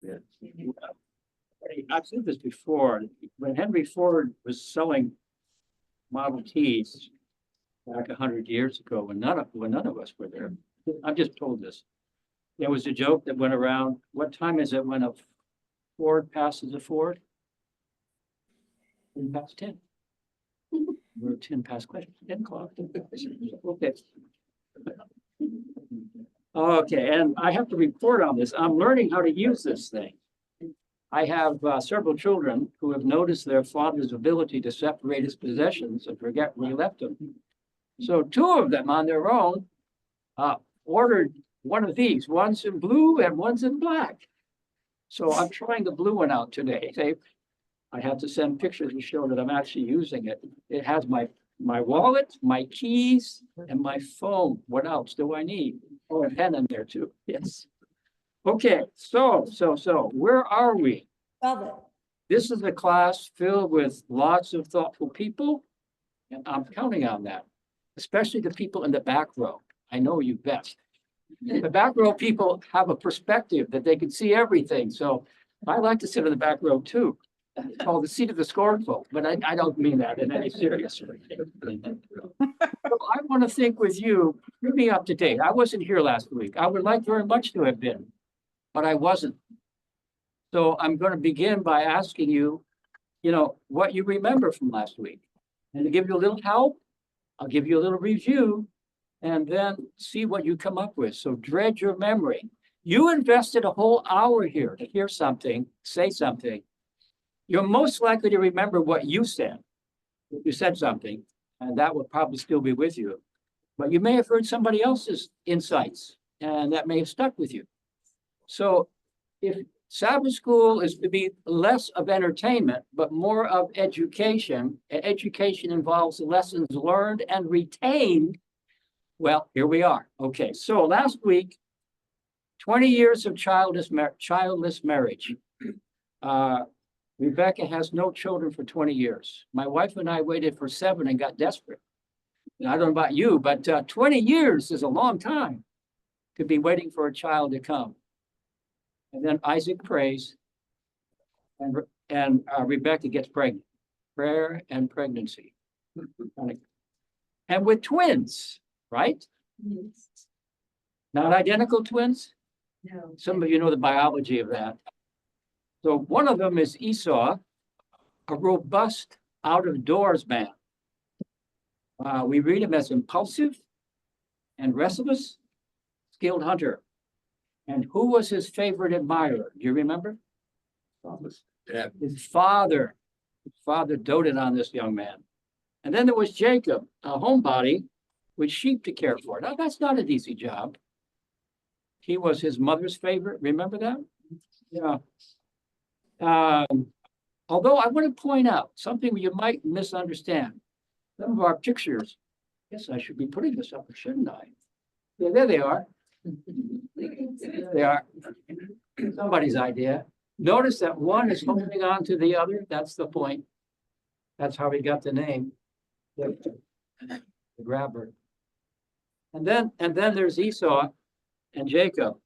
Yeah. I've said this before. When Henry Ford was selling Model Ts back 100 years ago, when none of us were there, I'm just told this. There was a joke that went around. What time is it when a Ford passes a Ford? 10 past 10. We're 10 past question, 10 o'clock. Okay. Okay, and I have to report on this. I'm learning how to use this thing. I have several children who have noticed their father's ability to separate his possessions and forget where he left them. So two of them on their own ordered one of these. One's in blue and one's in black. So I'm trying the blue one out today. I have to send pictures to show that I'm actually using it. It has my wallet, my keys, and my phone. What else do I need? Oh, a pen in there too. Yes. Okay, so where are we? Love it. This is a class filled with lots of thoughtful people, and I'm counting on that, especially the people in the back row. I know you best. The back row people have a perspective that they can see everything. So I like to sit in the back row too. It's called the seat of the scornful, but I don't mean that in any serious way. So I want to think with you, bring me up to date. I wasn't here last week. I would like very much to have been, but I wasn't. So I'm going to begin by asking you, what you remember from last week. And to give you a little help, I'll give you a little review and then see what you come up with. So dredge your memory. You invested a whole hour here to hear something, say something. You're most likely to remember what you said. You said something, and that will probably still be with you. But you may have heard somebody else's insights, and that may have stuck with you. So if Sabbath school is to be less of entertainment, but more of education, and education involves lessons learned and retained, well, here we are. Okay, so last week, 20 years of childless marriage. Rebecca has no children for 20 years. My wife and I waited for 7 and got desperate. And I don't know about you, but 20 years is a long time to be waiting for a child to come. And then Isaac prays, and Rebecca gets pregnant. Prayer and pregnancy. And with twins, right? Yes. Not identical twins? No. Some of you know the biology of that. So one of them is Esau, a robust out-of-doors man. We read him as impulsive and restless, skilled hunter. And who was his favorite admirer? Do you remember? Yeah. His father. His father doted on this young man. And then there was Jacob, a homebody with sheep to care for. Now, that's not an easy job. He was his mother's favorite. Remember that? Yeah. Although I want to point out something you might misunderstand. Some of our pictures, yes, I should be putting this up, shouldn't I? Yeah, there they are. There they are. Somebody's idea. Notice that one is holding on to the other. That's the point. That's how we got the name. The grabber. And then there's Esau and Jacob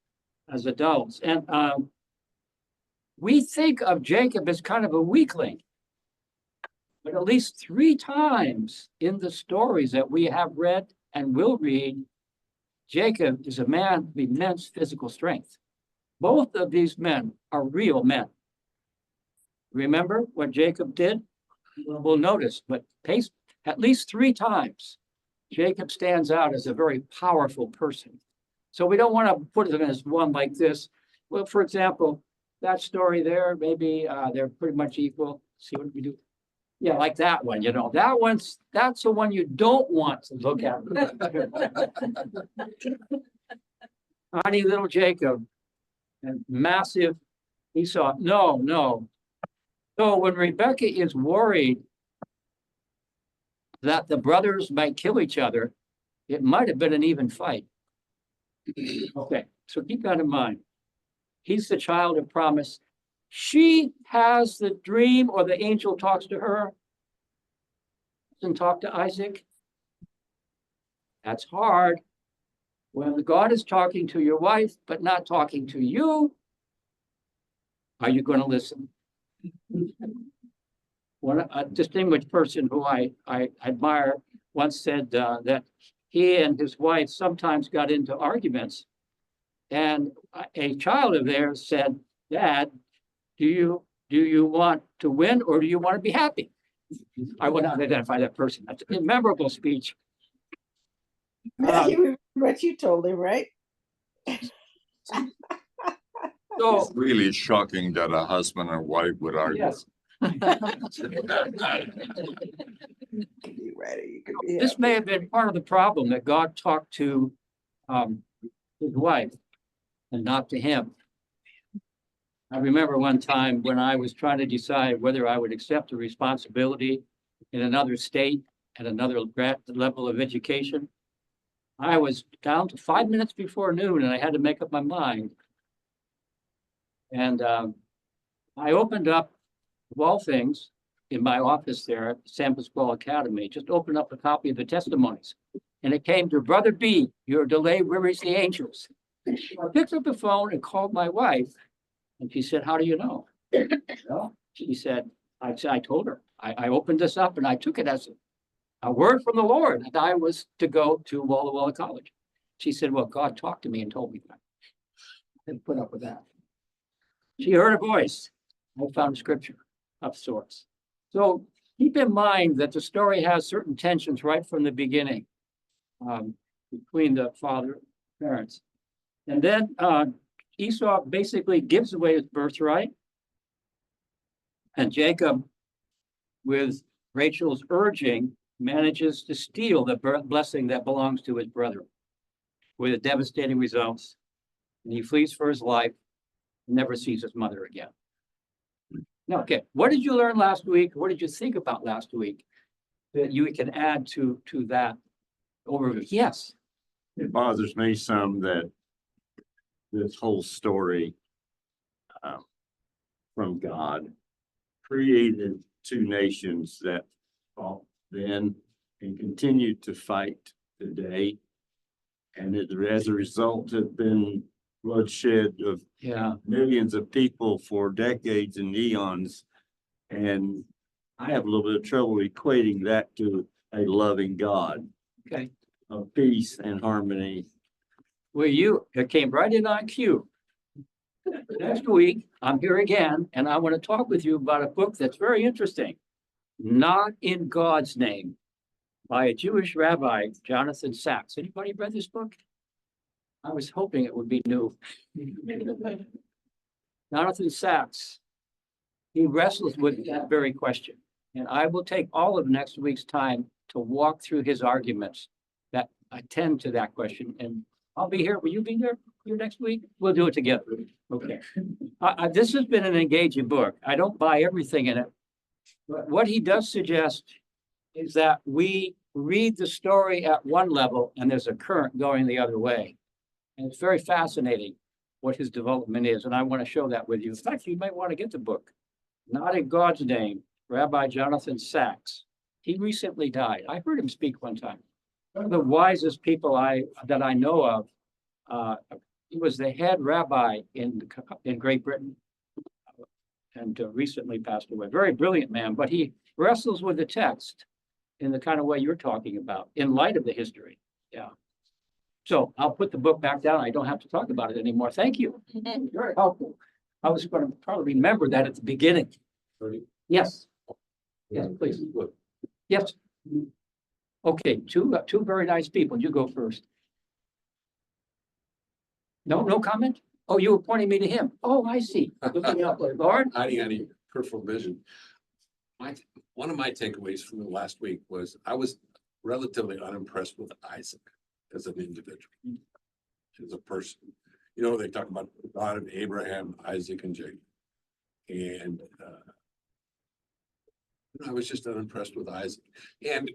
as adults. And we think of Jacob as kind of a weakling. But at least 3 times in the stories that we have read and will read, Jacob is a man of immense physical strength. Both of these men are real men. Remember what Jacob did? We'll notice, but at least 3 times, Jacob stands out as a very powerful person. So we don't want to put them as one like this. Well, for example, that story there, maybe they're pretty much equal. See what we do? Yeah, like that one, that's the one you don't want to look at. Tiny little Jacob and massive Esau. No. So when Rebecca is worried that the brothers might kill each other, it might have been an even fight. Okay, so keep that in mind. He's the child of promise. She has the dream, or the angel talks to her. Doesn't talk to Isaac. That's hard. When God is talking to your wife, but not talking to you, Are you going to listen? A distinguished person who I admire once said that he and his wife sometimes got into arguments. And a child of theirs said, "Dad, do you want to win or do you want to be happy?" I would not identify that person. That's a memorable speech. Yeah, you remember what you told him, right? So, It's really shocking that a husband and wife would argue. yes, Be ready. You could be this may have been part of the problem that God talked to his wife and not to him. I remember one time when I was trying to decide whether I would accept a responsibility in another state at another level of education. I was down to 5 minutes before noon and I had to make up my mind. And I opened up, of all things, in my office there at San Pasquale Academy, just opened up a copy of the testimonies. And it came to Brother B, your delay wearies the angels. I picked up the phone and called my wife. And she said, "How do you know?" Well, she said, I told her, I opened this up and I took it as a word from the Lord that I was to go to Walla Walla College. She said, "Well, God talked to me and told me that." I didn't put up with that. She heard a voice. I found scripture of sorts. So keep in mind that the story has certain tensions right from the beginning between the father and parents. And then Esau basically gives away his birthright. And Jacob, with Rachel's urging, manages to steal the blessing that belongs to his brother with a devastating results. And he flees for his life, never sees his mother again. Now, okay, what did you learn last week? What did you think about last week that you can add to that overview? Yes. It bothers me some that this whole story from God created two nations that fought then and continue to fight today. And as a result have been bloodshed of millions of people for decades and eons. And I have a little bit of trouble equating that to a loving God. Okay. Of peace and harmony. Well, it came right in on cue. Next week, I'm here again, and I want to talk with you about a book that's very interesting. Not in God's Name, by a Jewish rabbi, Jonathan Sachs. Anybody read this book? I was hoping it would be new. Jonathan Sachs, he wrestles with that very question. And I will take all of next week's time to walk through his arguments that attend to that question. And I'll be here. Will you be here next week? We'll do it together. Okay. This has been an engaging book. I don't buy everything in it. But what he does suggest is that we read the story at one level and there's a current going the other way. And it's very fascinating what his development is. And I want to show that with you. In fact, you might want to get the book. Not in God's Name, Rabbi Jonathan Sachs. He recently died. I heard him speak one time. One of the wisest people that I know of. He was the head rabbi in Great Britain and recently passed away. Very brilliant man, but he wrestles with the text in the kind of way you're talking about in light of the history. Yeah. So I'll put the book back down. I don't have to talk about it anymore. Thank you. Very helpful. I was going to probably remember that at the beginning. Yes. Yes, please. Yes. Okay, two very nice people. You go first. No comment? Oh, you were pointing me to him. Oh, I see. Lord? Any peripheral vision. One of my takeaways from the last week was I was relatively unimpressed with Isaac as an individual, as a person. You know, they talk about God of Abraham, Isaac, and Jacob. And I was just unimpressed with Isaac. And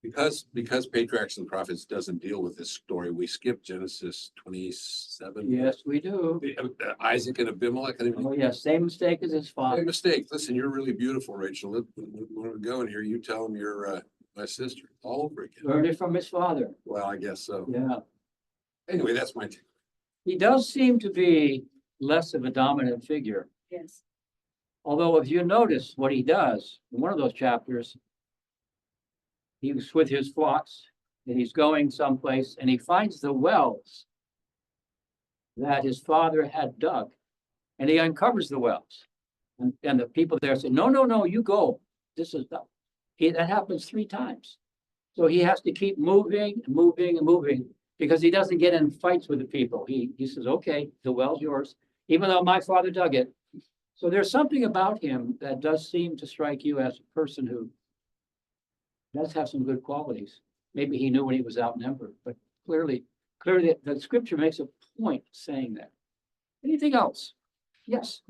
because Patriarchs and Prophets doesn't deal with this story, we skip Genesis 27. Yes, we do. Isaac and Abimelech. Oh, yes, same mistake as his father. Same mistake. Listen, you're really beautiful, Rachel. When we go in here, you tell him you're my sister all over again. Learned it from his father. Well, I guess so. Yeah. Anyway, that's my take. He does seem to be less of a dominant figure Yes. Although if you notice what he does in one of those chapters, he was with his flocks and he's going someplace and he finds the wells that his father had dug and he uncovers the wells. And the people there say, no, no, no, you go. This is not. That happens 3 times. So he has to keep moving and moving and moving because he doesn't get in fights with the people. He says, okay, the well's yours, even though my father dug it. So there's something about him that does seem to strike you as a person who does have some good qualities. Maybe he knew when he was outnumbered, but clearly the scripture makes a point saying that. Anything else? Yes.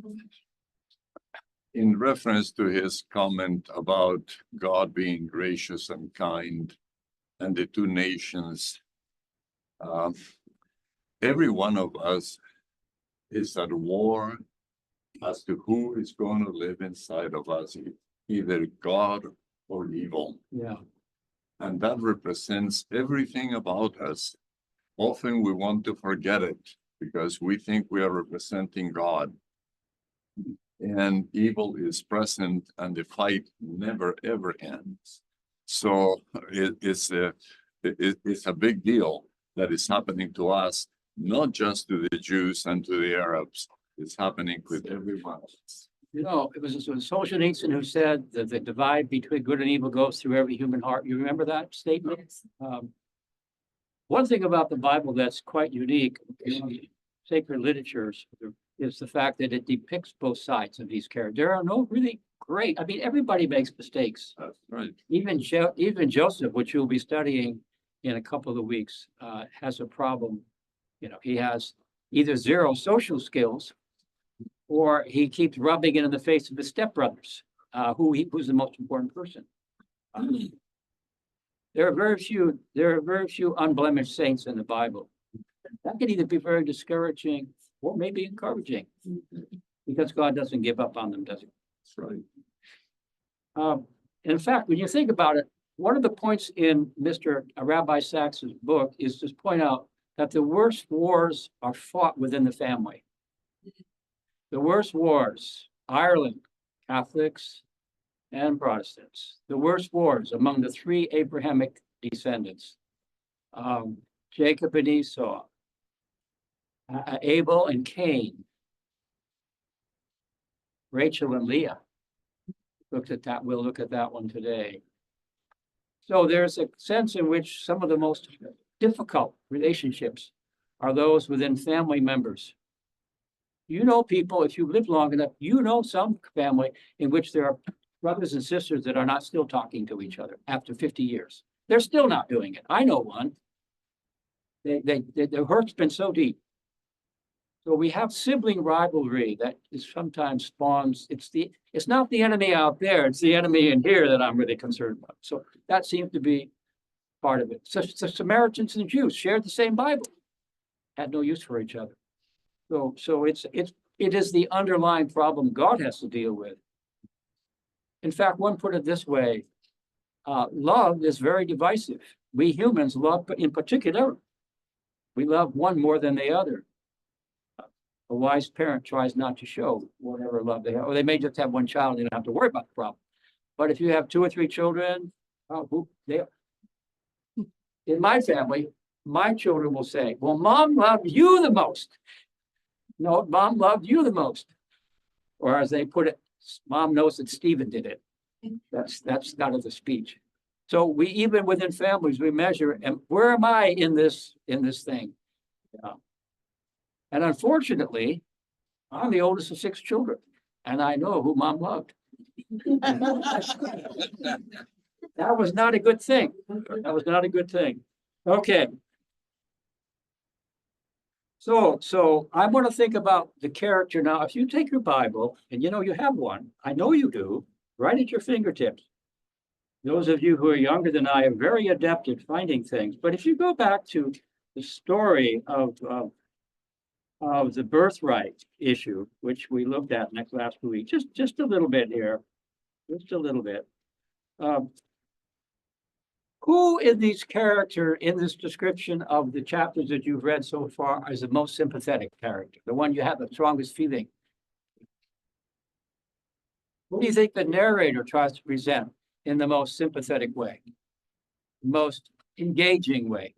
In reference to his comment about God being gracious and kind and the 2 nations, every one of us is at war as to who is going to live inside of us, either God or evil. Yeah. And that represents everything about us. Often we want to forget it because we think we are representing God. And evil is present and the fight never ever ends. So it's a big deal that is happening to us, not just to the Jews and to the Arabs. It's happening with everyone. You know, it was Solzhenitsyn who said that the divide between good and evil goes through every human heart. You remember that statement? Yes. One thing about the Bible that's quite unique in sacred literatures is the fact that it depicts both sides of these characters. There are no really great, I mean, everybody makes mistakes. That's right. Even Joseph, which you'll be studying in a couple of weeks, has a problem. You know, he has either 0 social skills or he keeps rubbing it in the face of his stepbrothers, who's the most important person. There are very few unblemished saints in the Bible. That can either be very discouraging or maybe encouraging because God doesn't give up on them, does he? That's right. In fact, when you think about it, one of the points in Rabbi Sachs's book is to point out that the worst wars are fought within the family. The worst wars, Ireland, Catholics and Protestants, the worst wars among the 3 Abrahamic descendants, Jacob and Esau, Abel and Cain, Rachel and Leah. Looked at that. We'll look at that one today. So there's a sense in which some of the most difficult relationships are those within family members. You know people, if you live long enough, you know some family in which there are brothers and sisters that are not still talking to each other after 50 years. They're still not doing it. I know one. The hurt's been so deep. So we have sibling rivalry that is sometimes spawns. It's not the enemy out there, it's the enemy in here that I'm really concerned about. So that seems to be part of it. So Samaritans and Jews shared the same Bible, had no use for each other. So it is the underlying problem God has to deal with. In fact, one put it this way, love is very divisive. We humans love, in particular, we love one more than the other. A wise parent tries not to show whatever love they have, or they may just have one child and they don't have to worry about the problem. But if you have 2 or 3 children, in my family, my children will say, well, Mom loved you the most. No, Mom loved you the most. Or as they put it, Mom knows that Stephen did it. That's kind of the speech. So we, even within families, we measure, and where am I in this thing? Yeah. And unfortunately, I'm the oldest of 6 children, and I know who Mom loved. That was not a good thing. That was not a good thing. Okay. So I want to think about the character now. If you take your Bible, and you know you have one, I know you do, right at your fingertips. Those of you who are younger than I are very adept at finding things. But if you go back to the story of the birthright issue, which we looked at last week, just a little bit here, just a little bit. Who in these character, in this description of the chapters that you've read so far, is the most sympathetic character, the one you have the strongest feeling? What do you think the narrator tries to present in the most sympathetic way? Most engaging way?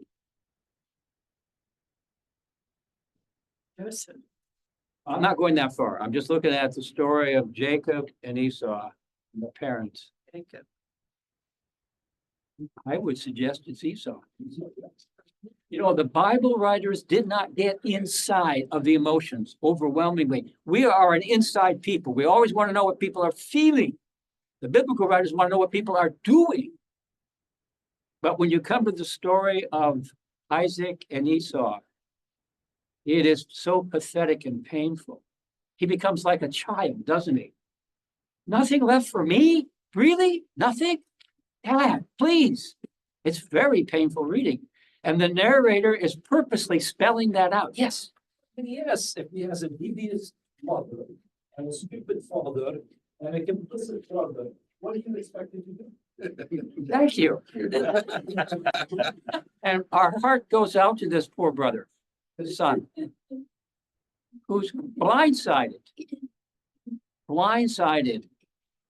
I'm not going that far. I'm just looking at the story of Jacob and Esau and the parents. I would suggest it's Esau. You know, the Bible writers did not get inside of the emotions overwhelmingly. We are an inside people. We always want to know what people are feeling. The biblical writers want to know what people are doing. But when you come to the story of Isaac and Esau, it is so pathetic and painful. He becomes like a child, doesn't he? Nothing left for me? Really? Nothing? Dad, please. It's very painful reading. And the narrator is purposely spelling that out. Yes. Yes, if he has a devious mother and a stupid father and a complicit brother, what do you expect him to do? Thank you. And our heart goes out to this poor brother, his son, who's blindsided. Blindsided.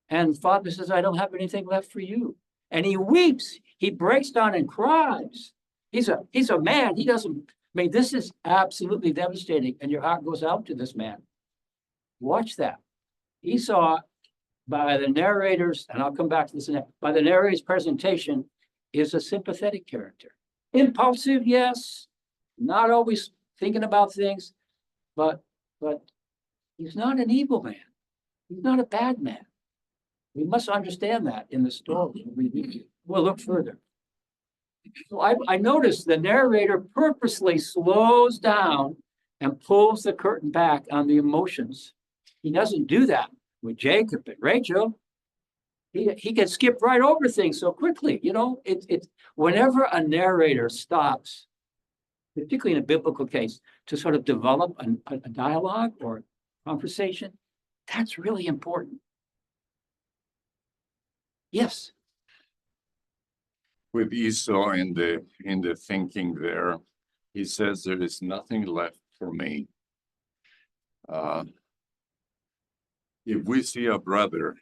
And father says, I don't have anything left for you. And he weeps. He breaks down and cries. He's a man. He doesn't, I mean, this is absolutely devastating. And your heart goes out to this man. Watch that. Esau, by the narrator's, and I'll come back to this, by the narrator's presentation, is a sympathetic character. Impulsive, yes. Not always thinking about things, but he's not an evil man. He's not a bad man. We must understand that in the story. We'll look further. So I noticed the narrator purposely slows down and pulls the curtain back on the emotions. He doesn't do that with Jacob and Rachel. He can skip right over things so quickly. You know, it's whenever a narrator stops, particularly in a biblical case, to sort of develop a dialogue or conversation, that's really important. Yes. With Esau in the thinking there, he says there is nothing left for me. If we see a brother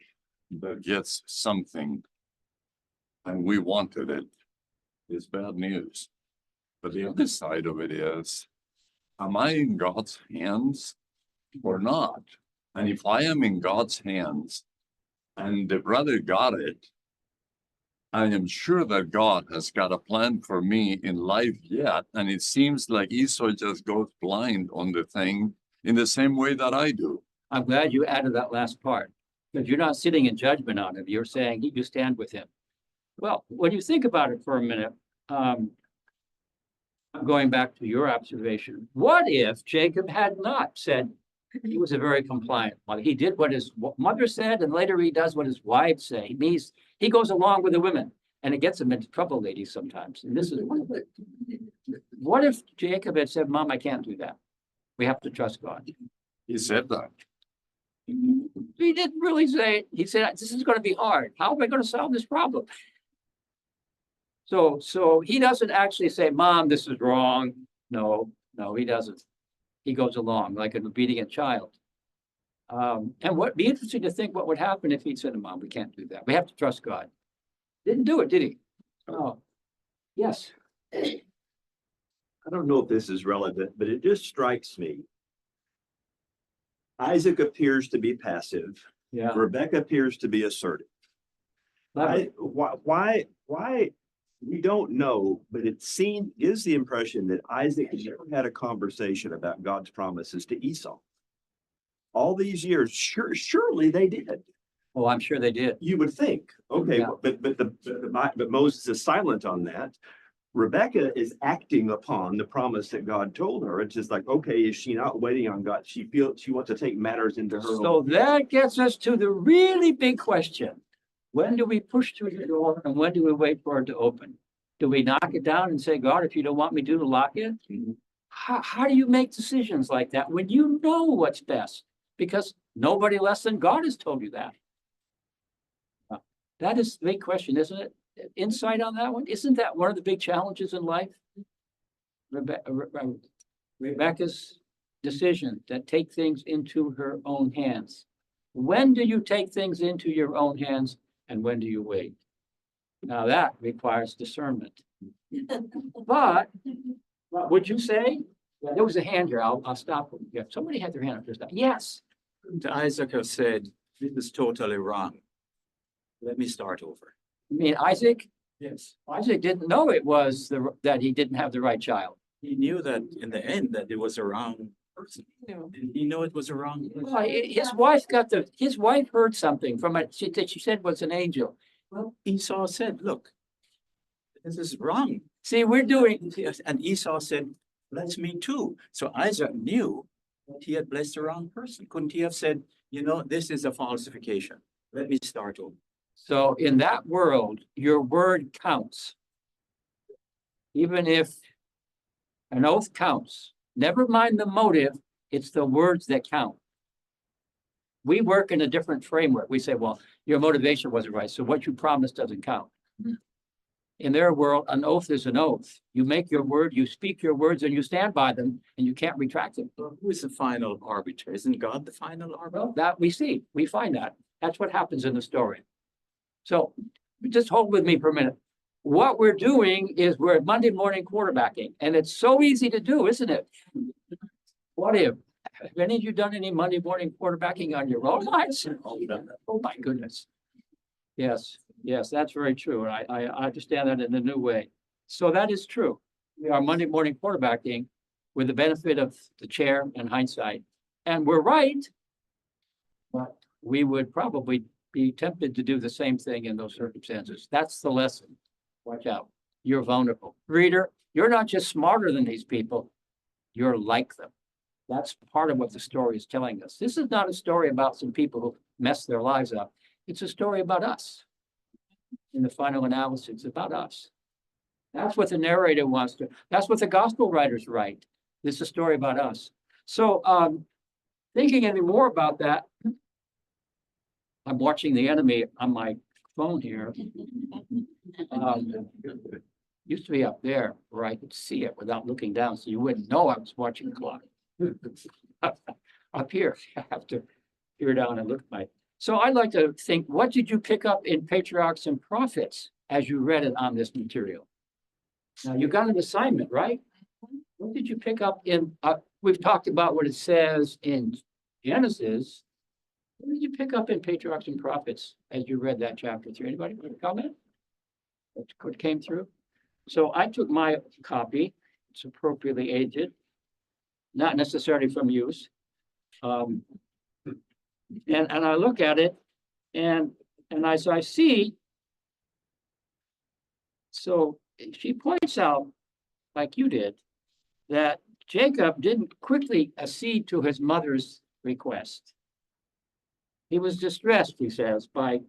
that gets something and we wanted it, it's bad news. But the other side of it is, am I in God's hands or not? And if I am in God's hands and the brother got it, I am sure that God has got a plan for me in life yet. And it seems like Esau just goes blind on the thing in the same way that I do. I'm glad you added that last part, because you're not sitting in judgment on him. You're saying you stand with him. Well, when you think about it for a minute, I'm going back to your observation. What if Jacob had not said, he was a very compliant mother. He did what his mother said, and later he does what his wives say. He goes along with the women, and it gets him into trouble, ladies, sometimes. And this is one of it. What if Jacob had said, Mom, I can't do that. We have to trust God. He said that. He didn't really say it. He said, this is going to be hard. How am I going to solve this problem? So he doesn't actually say, Mom, this is wrong. No, he doesn't. He goes along like an obedient child. And what be interesting to think what would happen if he'd said, Mom, we can't do that. We have to trust God. Didn't do it, did he? Oh, yes. I don't know if this is relevant, but it just strikes me. Isaac appears to be passive. Yeah. Rebecca appears to be assertive. Why? We don't know, but it gives the impression that Isaac never had a conversation about God's promises to Esau. All these years, surely they did. Oh, I'm sure they did. You would think, okay, Yeah. but Moses is silent on that. Rebecca is acting upon the promise that God told her. It's just like, okay, is she not waiting on God? She feels she wants to take matters into her own. So that gets us to the really big question. When do we push through the door and when do we wait for it to open? Do we knock it down and say, God, if you don't want me to lock it? How do you make decisions like that when you know what's best? Because nobody less than God has told you that. That is the big question, isn't it? Insight on that one? Isn't that one of the big challenges in life? Rebecca's decision to take things into her own hands. When do you take things into your own hands and when do you wait? Now that requires discernment. But would you say, there was a hand here, I'll stop. Yeah, somebody had their hand up just now. Yes, To Isaac have said, this is totally wrong. Let me start over. I mean, Isaac Yes. didn't know it was that he didn't have the right child. He knew that in the end that it was a wrong person. Did he know it was a wrong person? Well, his wife heard something from it, she said was an angel. Well, Esau said, look, this is wrong. See, we're doing, Yes, and Esau said, bless me too. So Isaac knew that he had blessed the wrong person. Couldn't he have said, you know, this is a falsification. Let me start over. so in that world, your word counts. Even if an oath counts, never mind the motive, it's the words that count. We work in a different framework. We say, well, your motivation wasn't right, so what you promised doesn't count. In their world, an oath is an oath. You make your word, you speak your words, and you stand by them, and you can't retract them. Well, who is the final arbiter? Isn't God the final arbiter? Well, that we see, we find that. That's what happens in the story. So just hold with me for a minute. What we're doing is we're Monday morning quarterbacking, and it's so easy to do, isn't it? What if, have any of you done any Monday morning quarterbacking on your own lives? Oh, my goodness. Yes, yes, that's very true. And I understand that in a new way. So that is true. We are Monday morning quarterbacking with the benefit of the chair and hindsight. And we're right. But we would probably be tempted to do the same thing in those circumstances. That's the lesson. Watch out. You're vulnerable. Reader, you're not just smarter than these people, you're like them. That's part of what the story is telling us. This is not a story about some people who messed their lives up. It's a story about us. In the final analysis, it's about us. That's what the narrator wants to, that's what the gospel writers write. This is a story about us. So thinking any more about that, I'm watching the enemy on my phone here. Used to be up there where I could see it without looking down, so you wouldn't know I was watching the clock. Up here, I have to peer down and look at my. So I'd like to think, what did you pick up in Patriarchs and Prophets as you read it on this material? Now you got an assignment, right? What did you pick up in? We've talked about what it says in Genesis. What did you pick up in Patriarchs and Prophets as you read that chapter 3? Anybody want to comment? What came through? So I took my copy. It's appropriately aged, not necessarily from use. And I look at it, and as I see, so she points out, like you did, that Jacob didn't quickly accede to his mother's request. He was distressed, he says, by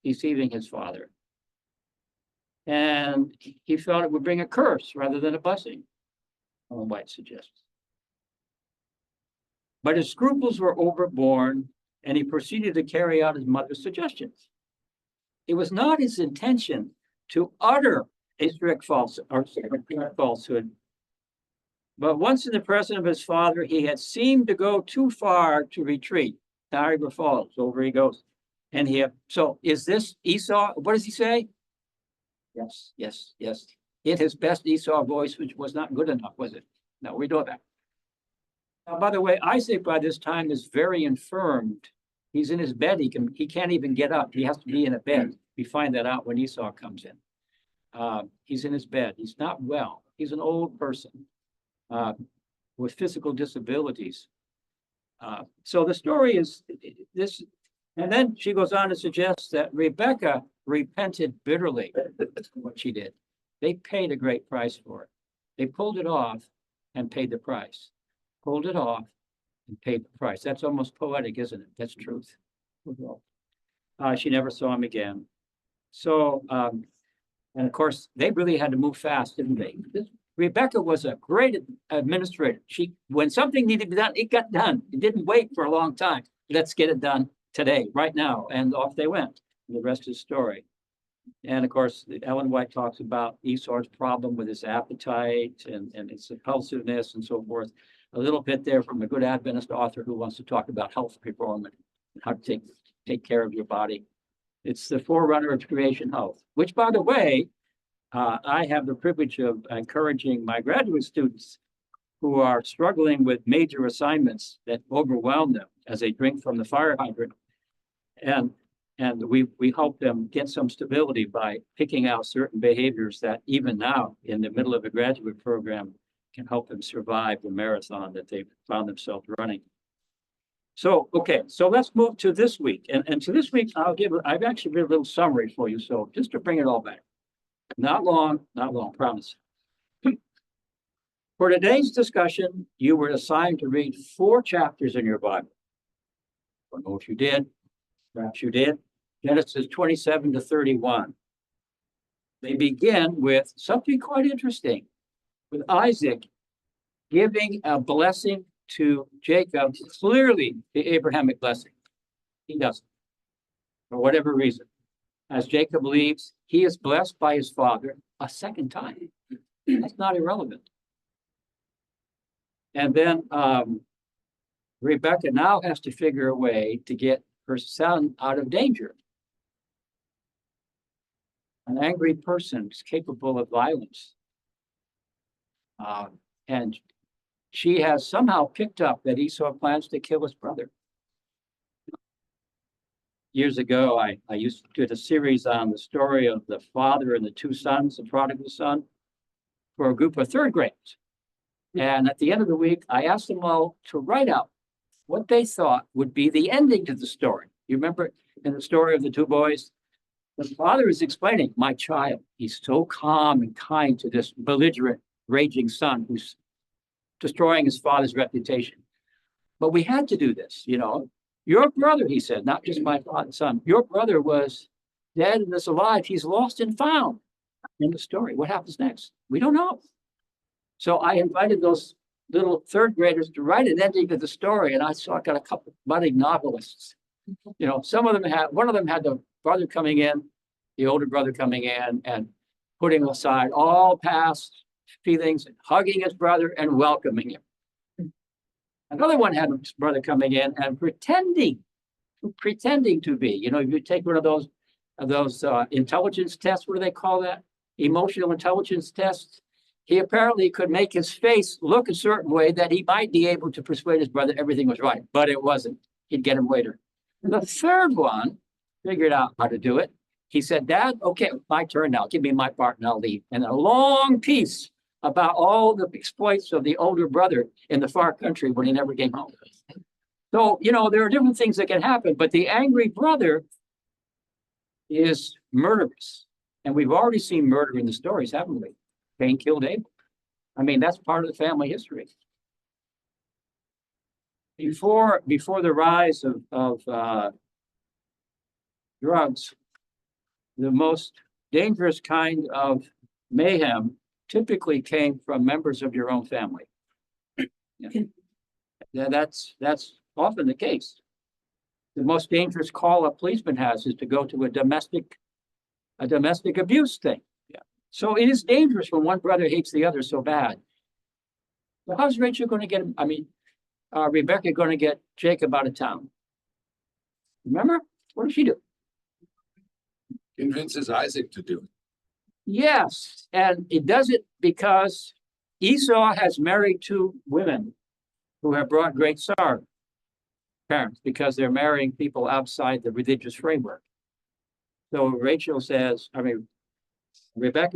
deceiving his father. And he felt it would bring a curse rather than a blessing, Ellen White suggests. But his scruples were overborne, and he proceeded to carry out his mother's suggestions. It was not his intention to utter a strict falsehood. But once in the presence of his father, he had seemed to go too far to retreat. Niagara Falls, over he goes. And so is this Esau? What does he say? Yes, yes, yes. In his best Esau voice, which was not good enough, was it? No, we know that. Now, by the way, Isaac by this time is very infirmed. He's in his bed. He can't even get up. He has to be in a bed. We find that out when Esau comes in. He's in his bed. He's not well. He's an old person with physical disabilities. So the story is this, and then she goes on to suggest that Rebecca repented bitterly what she did. They paid a great price for it. They pulled it off and paid the price. Pulled it off and paid the price. That's almost poetic, isn't it? That's truth. She never saw him again. So, and of course, they really had to move fast, didn't they? Rebecca was a great administrator. When something needed to be done, it got done. It didn't wait for a long time. Let's get it done today, right now. And off they went. The rest is story. And of course, Ellen White talks about Esau's problem with his appetite and its impulsiveness and so forth. A little bit there from a good Adventist author who wants to talk about health reform and how to take care of your body. It's the forerunner of creation health, which, by the way, I have the privilege of encouraging my graduate students who are struggling with major assignments that overwhelm them as they drink from the fire hydrant. And we help them get some stability by picking out certain behaviors that even now, in the middle of a graduate program, can help them survive the marathon that they've found themselves running. So, okay, so let's move to this week. And to this week, I've actually written a little summary for you. So just to bring it all back. Not long, promise. For today's discussion, you were assigned to read 4 chapters in your Bible. I don't know if you did, perhaps you did. Genesis 27 to 31. They begin with something quite interesting, with Isaac giving a blessing to Jacob, clearly the Abrahamic blessing. He doesn't, for whatever reason. As Jacob leaves, he is blessed by his father a second time. That's not irrelevant. And then Rebecca now has to figure a way to get her son out of danger. An angry person is capable of violence. And she has somehow picked up that Esau plans to kill his brother. Years ago, I used to do a series on the story of the father and the 2 sons, the prodigal son, for a group of 3rd graders. And at the end of the week, I asked them all to write out what they thought would be the ending to the story. You remember in the story of the 2 boys, the father is explaining, my child, he's so calm and kind to this belligerent, raging son who's destroying his father's reputation. But we had to do this, you know. Your brother, he said, not just my son, your brother was dead and is alive. He's lost and found in the story. What happens next? We don't know. So I invited those little 3rd graders to write an ending to the story. And I got a couple of budding novelists. You know, one of them had the brother coming in, the older brother coming in and putting aside all past feelings, hugging his brother and welcoming him. Another one had his brother coming in and pretending to be, you know, if you take one of those intelligence tests, what do they call that? Emotional intelligence tests. He apparently could make his face look a certain way that he might be able to persuade his brother everything was right, but it wasn't. He'd get him later. And the 3rd one figured out how to do it. He said, Dad, okay, my turn now. Give me my part and I'll leave. And a long piece about all the exploits of the older brother in the far country when he never came home. So, you know, there are different things that can happen, but the angry brother is murderous. And we've already seen murder in the stories, haven't we? Cain killed Abel. I mean, that's part of the family history. Before the rise of drugs, the most dangerous kind of mayhem typically came from members of your own family. Yeah, that's often the case. The most dangerous call a policeman has is to go to a domestic abuse thing. Yeah. So it is dangerous when one brother hates the other so bad. So how's Rachel going to get him? I mean, Rebecca going to get Jacob out of town? Remember? What does she do? Convinces Isaac to do it. Yes, and it does it because Esau has married 2 women who have brought great sorrow. Parents, because they're marrying people outside the religious framework. So Rebecca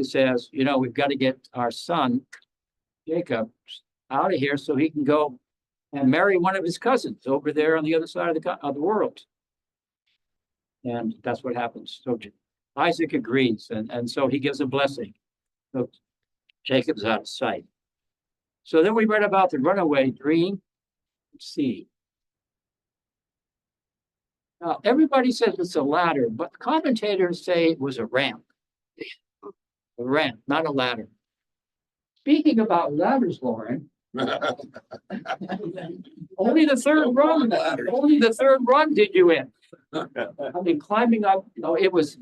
says, you know, we've got to get our son, Jacob, out of here so he can go and marry one of his cousins over there on the other side of the world. And that's what happens. So Isaac agrees, and so he gives a blessing. So Jacob's out of sight. So then we read about the runaway dream. Let's see. Now, everybody says it's a ladder, but commentators say it was a ramp. A ramp, not a ladder. Speaking about ladders, Lauren, only the 3rd run. Only the 3rd run did you in. I mean, climbing up. No, it was.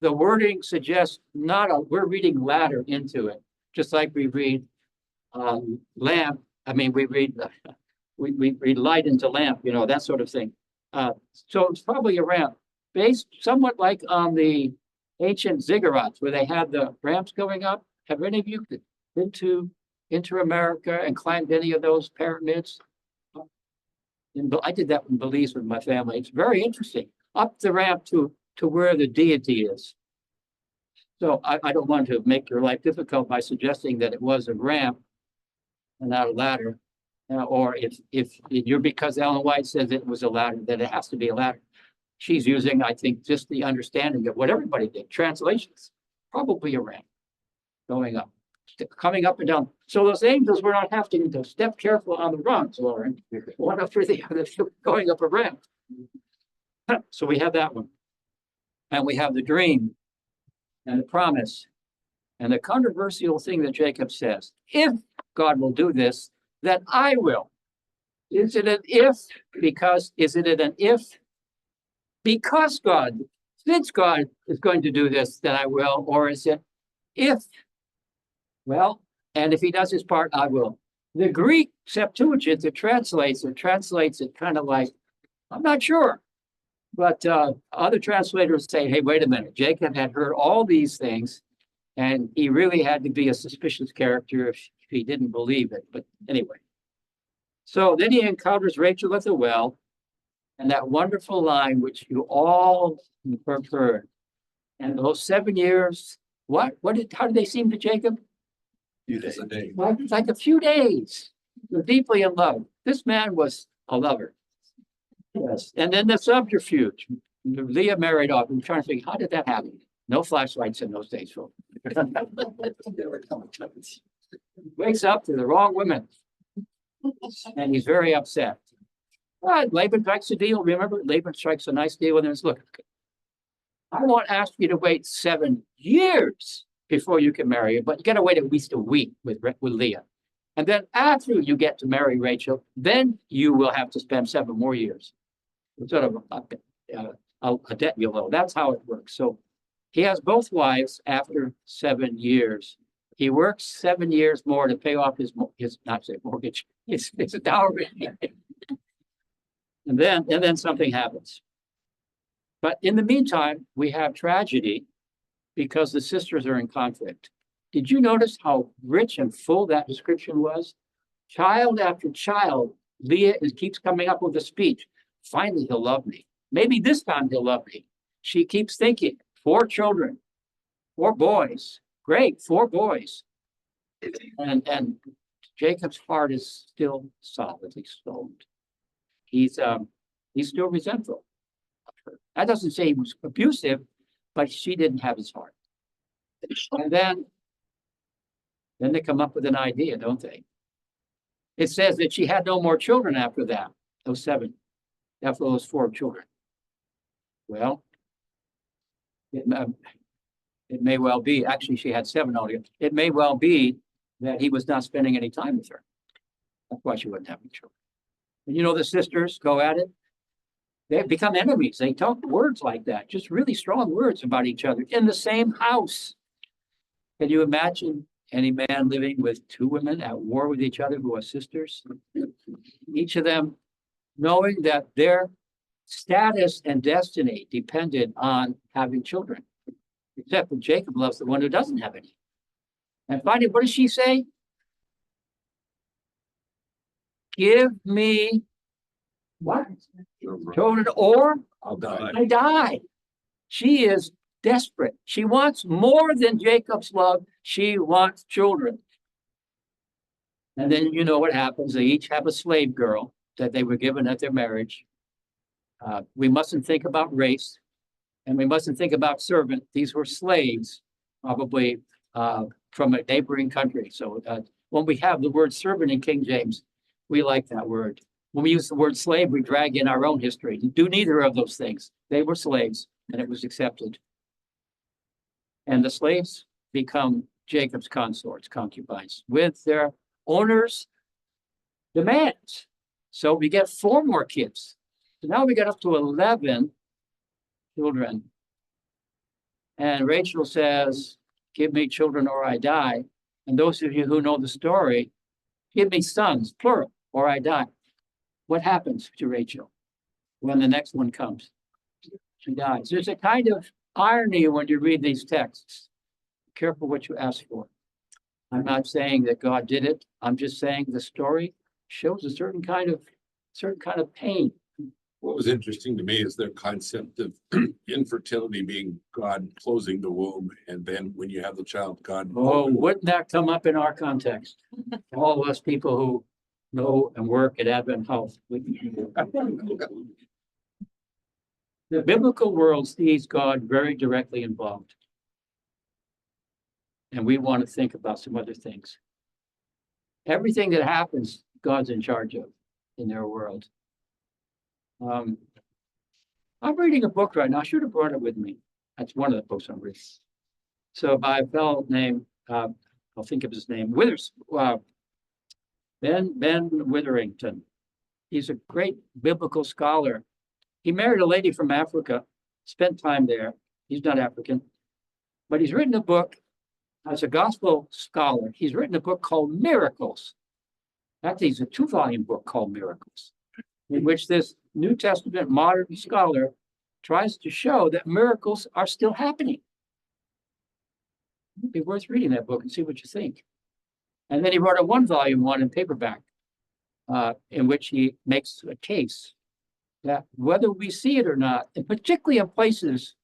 The wording suggests we're reading ladder into it, just like we read lamp. I mean, we read light into lamp, you know, that sort of thing. So it's probably a ramp based somewhat like on the ancient ziggurats where they had the ramps going up. Have any of you been to Inter-America and climbed any of those pyramids? I did that in Belize with my family. It's very interesting. Up the ramp to where the deity is. So I don't want to make your life difficult by suggesting that it was a ramp and not a ladder. Or if you're because Ellen White says it was a ladder, then it has to be a ladder. She's using, I think, just the understanding of what everybody did. Translations, probably a ramp going up, coming up and down. So those angels were not having to step careful on the rungs, Lauren. One after the other, going up a ramp. So we have that one. And we have the dream and the promise and the controversial thing that Jacob says. If God will do this, then I will. Is it an if? Because is it an if? Because God, since God is going to do this, then I will, or is it if? Well, and if he does his part, I will. The Greek Septuagint that translates it kind of like, I'm not sure. But other translators say, hey, wait a minute, Jacob had heard all these things, and he really had to be a suspicious character if he didn't believe it. But anyway. So then he encounters Rachel at the well, and that wonderful line, which you all have heard. And those 7 years, how did they seem to Jacob? It's a day. Like a few days. They're deeply in love. This man was a lover. Yes. And then the subterfuge. Leah married off. I'm trying to think, how did that happen? No flashlights in those days, folks. Wakes up to the wrong women. And he's very upset. Laban strikes a deal. Remember, Laban strikes a nice deal and then says, look, I won't ask you to wait 7 years before you can marry her, but you got to wait at least a week with Leah. And then after you get to marry Rachel, then you will have to spend 7 more years. Sort of a debt you'll owe. That's how it works. So he has both wives after 7 years. He works 7 years more to pay off his not say mortgage, his dowry. And then something happens. But in the meantime, we have tragedy because the sisters are in conflict. Did you notice how rich and full that description was? Child after child, Leah keeps coming up with a speech. Finally, he'll love me. Maybe this time he'll love me. She keeps thinking, 4 children, 4 boys. Great, 4 boys. And Jacob's heart is still solidly stoned. He's still resentful of her. That doesn't say he was abusive, but she didn't have his heart. And then they come up with an idea, don't they? It says that she had no more children after that, those 7, after those 4 children. Well, it may well be, actually she had 7 altogether. It may well be that he was not spending any time with her. That's why she wouldn't have any children. And you know, the sisters go at it. They become enemies. They talk words like that, just really strong words about each other in the same house. Can you imagine any man living with 2 women at war with each other who are sisters? Each of them knowing that their status and destiny depended on having children. Except that Jacob loves the one who doesn't have any. And finally, what does she say? Give me what? Children, or I'll die. I die. She is desperate. She wants more than Jacob's love. She wants children. And then you know what happens. They each have a slave girl that they were given at their marriage. We mustn't think about race, and we mustn't think about servant. These were slaves, probably from a neighboring country. So when we have the word servant in King James, we like that word. When we use the word slave, we drag in our own history. Do neither of those things. They were slaves, and it was accepted. And the slaves become Jacob's consorts, concubines, with their owners' demands. So we get 4 more kids. So now we get up to 11 children. And Rachel says, give me children or I die. And those of you who know the story, give me sons, plural, or I die. What happens to Rachel? when the next one comes. She dies. There's a kind of irony when you read these texts. Careful what you ask for. I'm not saying that God did it. I'm just saying the story shows a certain kind of pain. What was interesting to me is their concept of infertility being God closing the womb, and then when you have the child, God. Oh, wouldn't that come up in our context? All of us people who know and work at Advent Health. The biblical world sees God very directly involved. And we want to think about some other things. Everything that happens, God's in charge of in their world. I'm reading a book right now. I should have brought it with me. That's one of the books I'm reading. So by a fellow named, I'll think of his name, Ben Witherington. He's a great biblical scholar. He married a lady from Africa, spent time there. He's not African, but he's written a book as a gospel scholar. He's written a book called Miracles. Actually, it's a 2-volume book called Miracles, in which this New Testament modern scholar tries to show that miracles are still happening. It'd be worth reading that book and see what you think. And then he wrote a 1-volume one in paperback, in which he makes a case that whether we see it or not, and particularly in places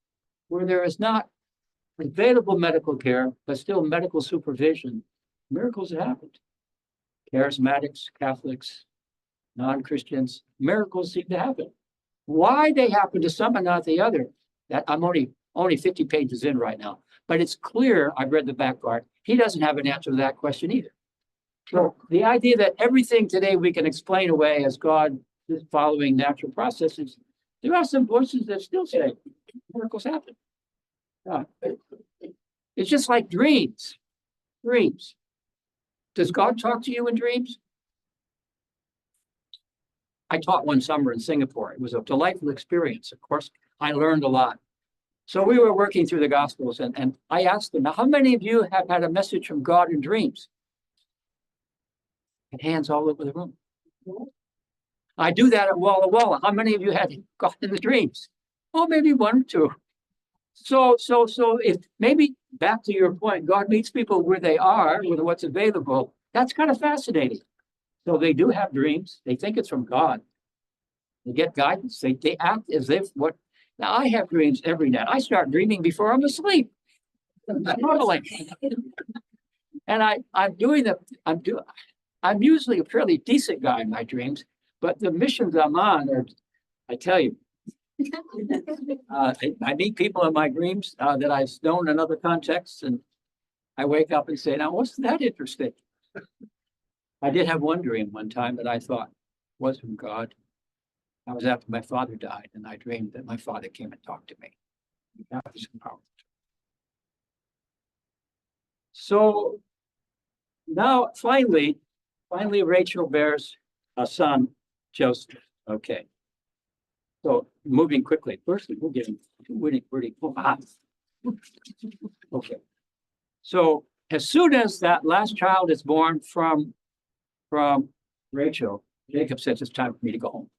where there is not available medical care, but still medical supervision, miracles have happened. Charismatics, Catholics, non-Christians, miracles seem to happen. Why they happen to some and not the other, that I'm only 50 pages in right now, but it's clear, I've read the back part, he doesn't have an answer to that question either. So the idea that everything today we can explain away as God is following natural processes, there are some voices that still say miracles happen. It's just like dreams. Dreams. Does God talk to you in dreams? I taught one summer in Singapore. It was a delightful experience. Of course, I learned a lot. So we were working through the Gospels, and I asked them, now, how many of you have had a message from God in dreams? And hands all over the room. I do that at Walla Walla. How many of you had God in the dreams? Oh, maybe 1 or 2. So if maybe back to your point, God meets people where they are with what's available. That's kind of fascinating. So they do have dreams. They think it's from God. They get guidance. They act as if what. Now I have dreams every night. I start dreaming before I'm asleep. Normally. And I'm usually a fairly decent guy in my dreams, but the missions I'm on are, I tell you, I meet people in my dreams that I've known in other contexts, and I wake up and say, now, wasn't that interesting? I did have one dream one time that I thought was from God. I was after my father died, and I dreamed that my father came and talked to me. That was powerful. So now, finally, Rachel bears a son, Joseph. Okay. So moving quickly. First, we're getting pretty fast. Okay. So as soon as that last child is born from Rachel, Jacob says it's time for me to go home.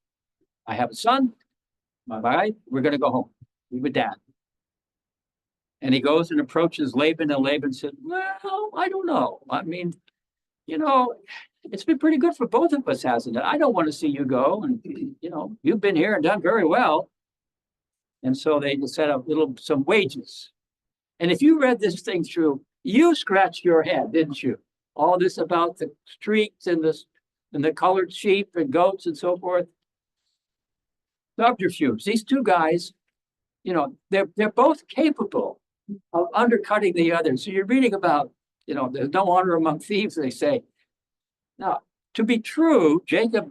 I have a son, my wife, we're going to go home. Be with dad. And he goes and approaches Laban, and Laban said, well, I don't know. I mean, it's been pretty good for both of us, hasn't it? I don't want to see you go. And, you've been here and done very well. And so they set up some wages. And if you read this thing through, you scratched your head, didn't you? All this about the streaks and the colored sheep and goats and so forth. Subterfuge. These two guys, they're both capable of undercutting the other. So you're reading about, there's no honor among thieves, they say. Now, to be true, Jacob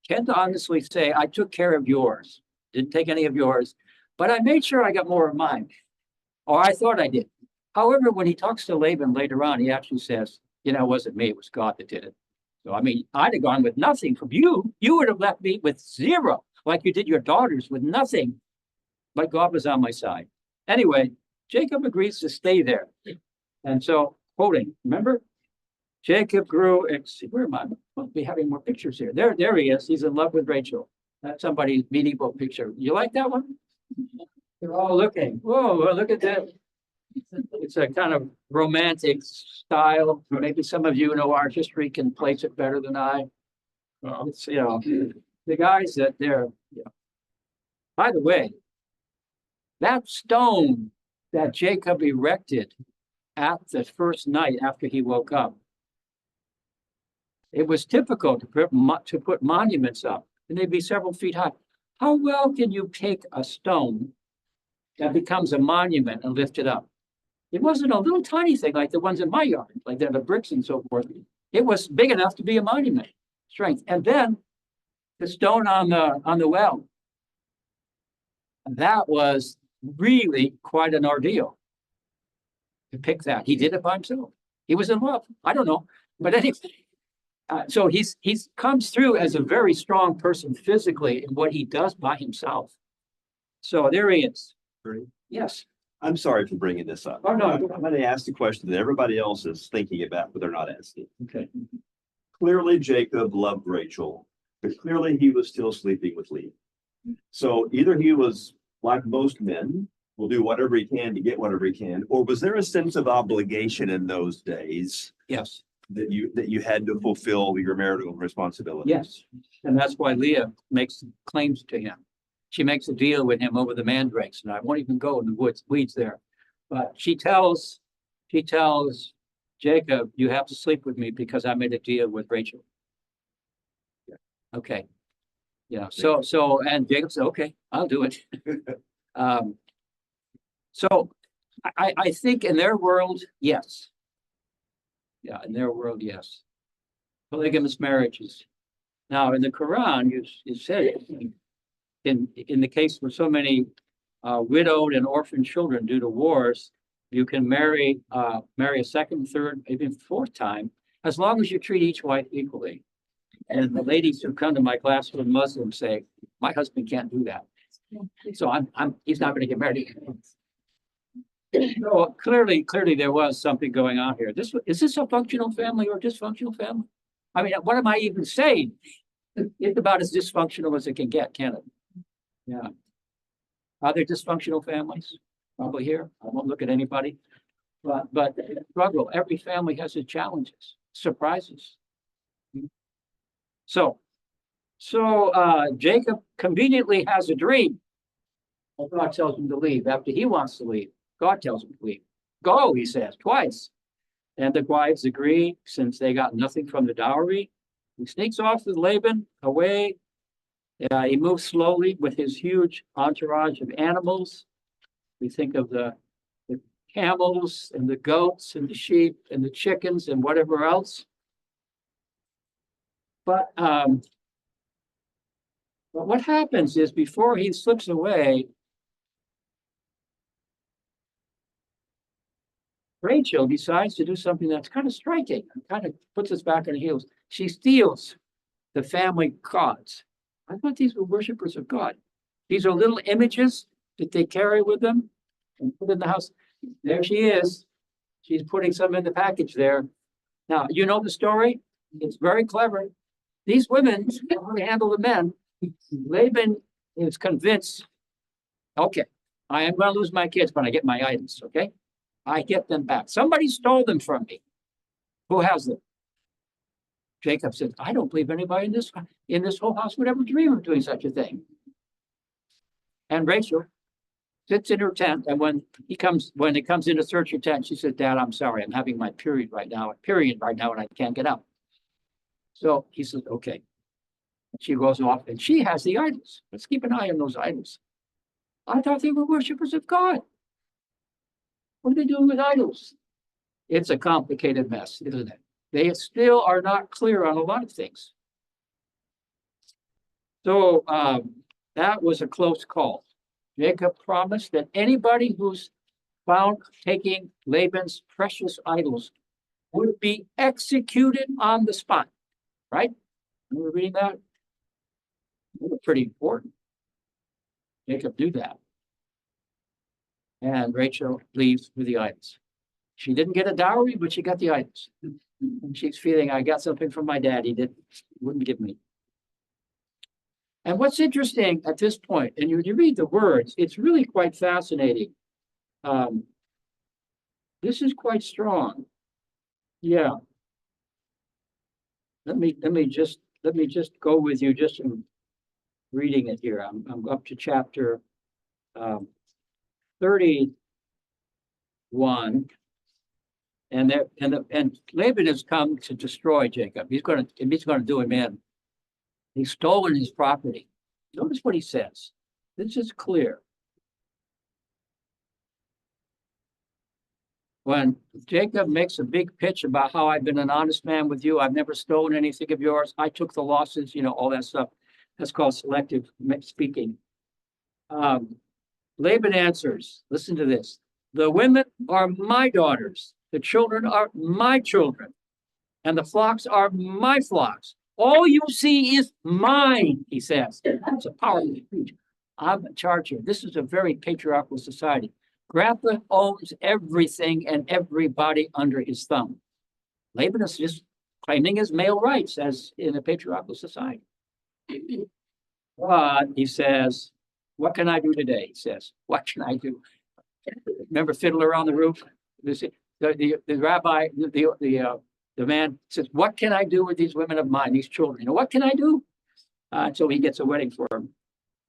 can honestly say, I took care of yours, didn't take any of yours, but I made sure I got more of mine, or I thought I did. However, when he talks to Laban later on, he actually says, it wasn't me, it was God that did it. So, I'd have gone with nothing from you. You would have left me with 0, like you did your daughters with nothing, but God was on my side. Anyway, Jacob agrees to stay there. And so, quoting, remember? Jacob grew, where am I? I'll be having more pictures here. There he is. He's in love with Rachel. That's somebody's medieval picture. You like that one? They're all looking, whoa, look at that. It's a kind of romantic style. Maybe some of you know art history can place it better than I. It's, you know, the guys that they're, yeah. By the way, that stone that Jacob erected at the first night after he woke up, it was typical to put monuments up, and they'd be several feet high. How well can you take a stone that becomes a monument and lift it up? It wasn't a little tiny thing like the ones in my yard, like the bricks and so forth. It was big enough to be a monument, strength. And then the stone on the well, that was really quite an ordeal to pick that. He did it by himself. He was in love. I don't know, but anyway. So he's comes through as a very strong person physically in what he does by himself. So there he is. Ernie? Yes. I'm sorry for bringing this up. Oh, no. I'm going to ask the question that everybody else is thinking about, but they're not asking. Okay. Clearly, Jacob loved Rachel, but clearly he was still sleeping with Leah. So either he was like most men, will do whatever he can to get whatever he can, or was there a sense of obligation in those days Yes. that you had to fulfill your marital responsibility? Yes. And that's why Leah makes claims to him. She makes a deal with him over the mandrakes, and I won't even go in the weeds there. But she tells Jacob, you have to sleep with me because I made a deal with Rachel. Okay. Yeah. So and Jacob said, okay, I'll do it. So I think in their world, yes. Yeah, in their world, yes. Polygamous marriages. Now, in the Quran, you said in the case where so many widowed and orphaned children due to wars, you can marry a second, third, maybe fourth time, as long as you treat each wife equally. And the ladies who come to my class who are Muslims say, my husband can't do that. So he's not going to get married. So clearly there was something going on here. Is this a functional family or dysfunctional family? I mean, what am I even saying? It's about as dysfunctional as it can get, can it? Yeah. Are there dysfunctional families? Probably here. I won't look at anybody. But struggle. Every family has its challenges, surprises. So Jacob conveniently has a dream. Well, God tells him to leave after he wants to leave. God tells him to leave. Go, he says, twice. And the wives agree since they got nothing from the dowry. He sneaks off with Laban away. He moves slowly with his huge entourage of animals. We think of the camels and the goats and the sheep and the chickens and whatever else. But what happens is before he slips away, Rachel decides to do something that's kind of striking and kind of puts us back on the heels. She steals the family gods. I thought these were worshipers of God. These are little images that they carry with them and put in the house. There she is. She's putting some in the package there. Now, you know the story. It's very clever. These women only handle the men. Laban is convinced, okay, I am going to lose my kids when I get my items, okay? I get them back. Somebody stole them from me. Who has them? Jacob says, I don't believe anybody in this whole house would ever dream of doing such a thing. And Rachel sits in her tent, and when it comes in to search her tent, she says, Dad, I'm sorry, I'm having my period right now, and I can't get out. So he says, okay. She goes off and she has the idols. Let's keep an eye on those idols. I thought they were worshipers of God. What are they doing with idols? It's a complicated mess, isn't it? They still are not clear on a lot of things. So that was a close call. Jacob promised that anybody who's found taking Laban's precious idols would be executed on the spot, right? Remember reading that? That was pretty important. Jacob knew that. And Rachel leaves with the idols. She didn't get a dowry, but she got the idols. And she's feeling, I got something from my dad he wouldn't give me. And what's interesting at this point, and you read the words, it's really quite fascinating. This is quite strong. Yeah. Let me just go with you just in reading it here. I'm up to chapter 31. And Laban has come to destroy Jacob. He's gonna do him in. He's stolen his property. Notice what he says. This is clear. When Jacob makes a big pitch about how I've been an honest man with you, I've never stolen anything of yours, I took the losses, all that stuff. That's called selective speaking. Laban answers, listen to this. The women are my daughters. The children are my children. And the flocks are my flocks. All you see is mine, he says. That's a powerful speech. I'm in charge here. This is a very patriarchal society. Grandpa owns everything and everybody under his thumb. Laban is just claiming his male rights as in a patriarchal society. But he says, what can I do today? He says, what can I do? Remember Fiddler on the Roof? The rabbi, the man says, what can I do with these women of mine, these children? What can I do? Until he gets a wedding for them.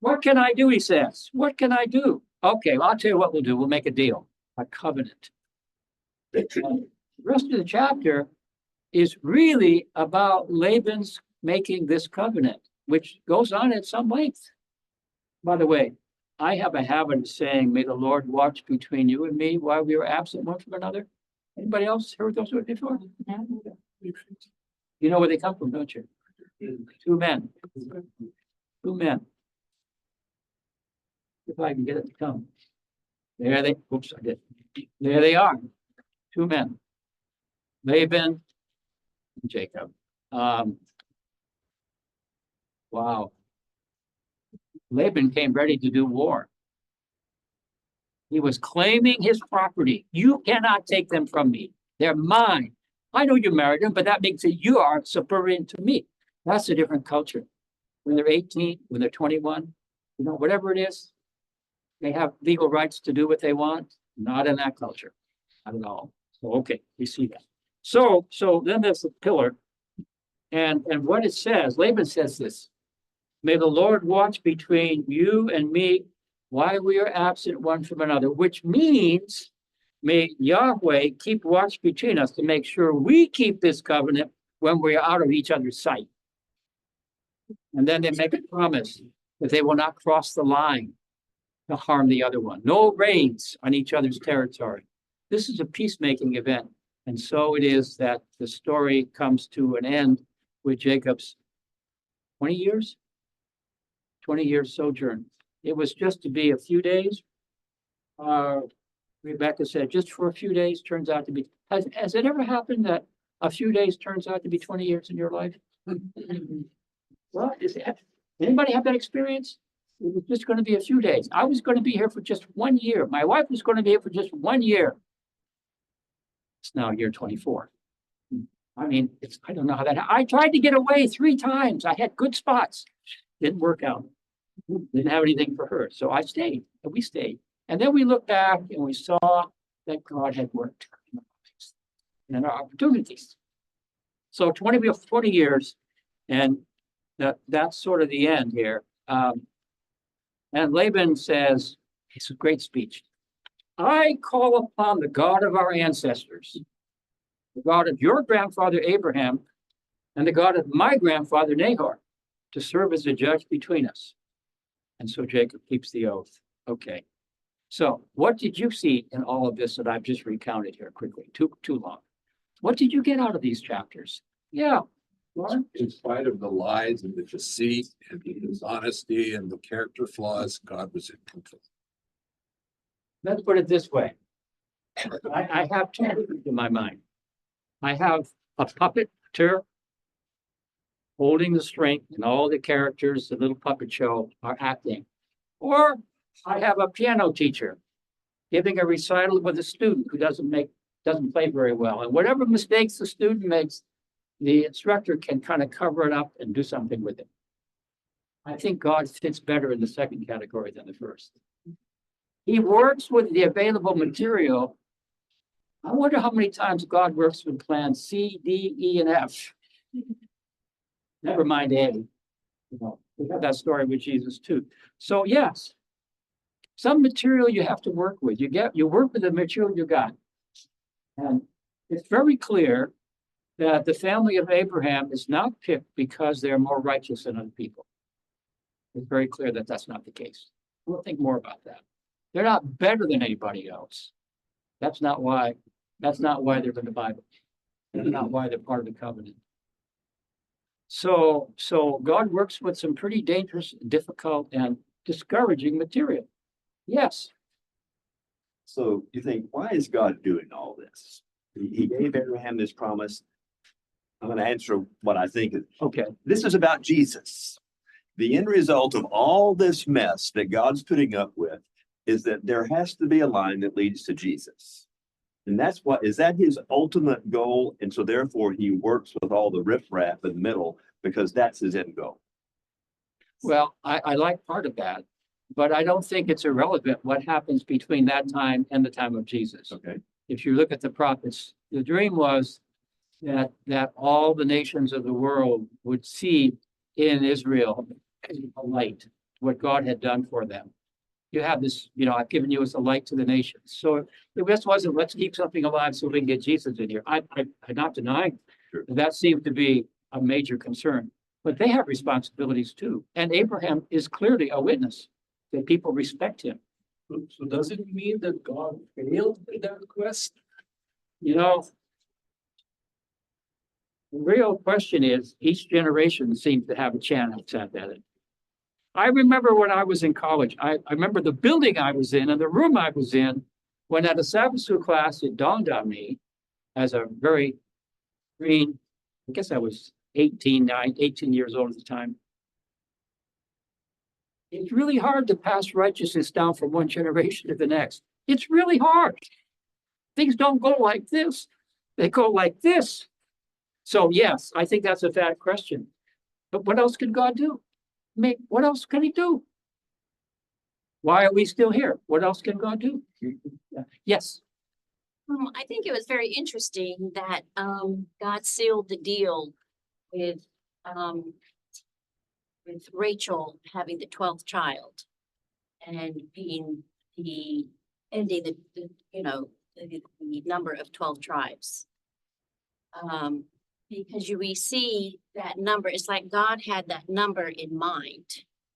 What can I do? He says, what can I do? Okay, well, I'll tell you what we'll do. We'll make a deal, a covenant. The rest of the chapter is really about Laban's making this covenant, which goes on at some length. By the way, I have a habit of saying, may the Lord watch between you and me while we are absent one from another. Anybody else heard those words before? You know where they come from, don't you? Two men. Two men. If I can get it to come. There they, oops, I did. There they are. Two men. Laban and Jacob. Wow. Laban came ready to do war. He was claiming his property. You cannot take them from me. They're mine. I know you married them, but that means that you are subservient to me. That's a different culture. When they're 18, when they're 21, whatever it is, they have legal rights to do what they want. Not in that culture. Not at all. So, okay, we see that. So then there's the pillar. And what it says, Laban says this. May the Lord watch between you and me while we are absent one from another, which means may Yahweh keep watch between us to make sure we keep this covenant when we are out of each other's sight. And then they make a promise that they will not cross the line to harm the other one. No raids on each other's territory. This is a peacemaking event. And so it is that the story comes to an end with Jacob's 20 years sojourn. It was just to be a few days. Rebecca said, just for a few days turns out to be, has it ever happened that a few days turns out to be 20 years in your life? Well, anybody have that experience? It was just going to be a few days. I was going to be here for just 1 year. My wife was going to be here for just 1 year. It's now year 24. I mean, I don't know how that, I tried to get away 3 times. I had good spots. Didn't work out. Didn't have anything for her. So I stayed, and we stayed. And then we looked back and we saw that God had worked in our opportunities. So 20 years, and that's sort of the end here. And Laban says, it's a great speech. I call upon the God of our ancestors, the God of your grandfather Abraham, and the God of my grandfather Nahor, to serve as a judge between us. And so Jacob keeps the oath. Okay. So what did you see in all of this that I've just recounted here quickly? Too long. What did you get out of these chapters? Yeah. Lauren? In spite of the lies and the deceit and the dishonesty and the character flaws, God was in control. Let's put it this way. I have two things in my mind. I have a puppeteer holding the string, and all the characters, the little puppet show, are acting. Or I have a piano teacher giving a recital with a student who doesn't play very well. And whatever mistakes the student makes, the instructor can kind of cover it up and do something with it. I think God fits better in the second category than the first. He works with the available material. I wonder how many times God works with plans C, D, E, and F. Never mind A. You know, we have that story with Jesus too. So yes, some material you have to work with. You work with the material you got. And it's very clear that the family of Abraham is not picked because they're more righteous than other people. It's very clear that that's not the case. We'll think more about that. They're not better than anybody else. That's not why they're in the Bible. That's not why they're part of the covenant. So God works with some pretty dangerous, difficult, and discouraging material. Yes. So you think, why is God doing all this? He gave Abraham this promise. I'm going to answer what I think. Okay. This is about Jesus. The end result of all this mess that God's putting up with is that there has to be a line that leads to Jesus. And is that his ultimate goal? And so therefore he works with all the riffraff in the middle because that's his end goal. Well, I like part of that, but I don't think it's irrelevant what happens between that time and the time of Jesus. Okay. If you look at the prophets, the dream was that all the nations of the world would see in Israel a light, what God had done for them. You have this, I've given you as a light to the nations. So it just wasn't, let's keep something alive so we can get Jesus in here. I'm not denying Sure. that seemed to be a major concern, but they have responsibilities too. And Abraham is clearly a witness that people respect him. So does it mean that God failed in that quest? The real question is, each generation seems to have a chance at that. I remember when I was in college, I remember the building I was in and the room I was in, when at a Sabbath school class, it dawned on me as a very green, I guess I was 18 years old at the time. It's really hard to pass righteousness down from one generation to the next. It's really hard. Things don't go like this. They go like this. So yes, I think that's a bad question. But what else can God do? What else can he do? Why are we still here? What else can God do? Yes. I think it was very interesting that God sealed the deal with Rachel having the 12th child and being ending the number of 12 tribes. Because we see that number, it's like God had that number in mind.